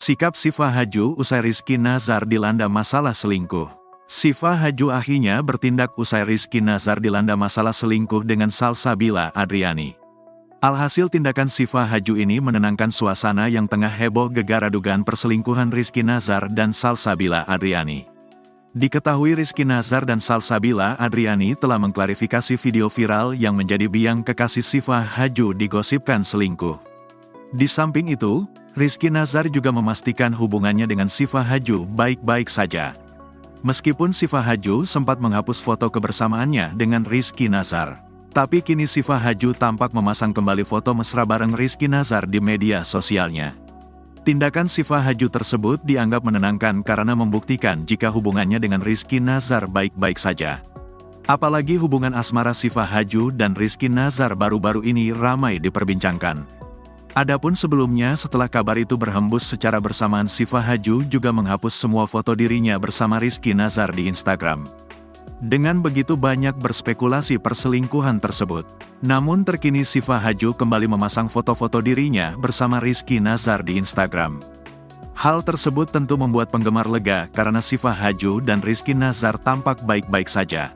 Sikap Syifa Haju usai Rizky Nazar dilanda masalah selingkuh. Syifa Haju akhirnya bertindak usai Rizky Nazar dilanda masalah selingkuh dengan Salsabila Adriani. Alhasil tindakan Syifa Haju ini menenangkan suasana yang tengah heboh gegara dugaan perselingkuhan Rizky Nazar dan Salsabila Adriani. Diketahui Rizky Nazar dan Salsabila Adriani telah mengklarifikasi video viral yang menjadi biang kekasih Syifa Haju digosipkan selingkuh. Di samping itu, Rizky Nazar juga memastikan hubungannya dengan Syifa Haju baik-baik saja. Meskipun Syifa Haju sempat menghapus foto kebersamaannya dengan Rizky Nazar, tapi kini Syifa Haju tampak memasang kembali foto mesra bareng Rizky Nazar di media sosialnya. Tindakan Syifa Haju tersebut dianggap menenangkan karena membuktikan jika hubungannya dengan Rizky Nazar baik-baik saja. Apalagi hubungan asmara Syifa Haju dan Rizky Nazar baru-baru ini ramai diperbincangkan. Adapun sebelumnya setelah kabar itu berhembus secara bersamaan, Syifa Haju juga menghapus semua foto dirinya bersama Rizky Nazar di Instagram. Dengan begitu banyak berspekulasi perselingkuhan tersebut. Namun terkini Syifa Haju kembali memasang foto-foto dirinya bersama Rizky Nazar di Instagram. Hal tersebut tentu membuat penggemar lega karena Syifa Haju dan Rizky Nazar tampak baik-baik saja.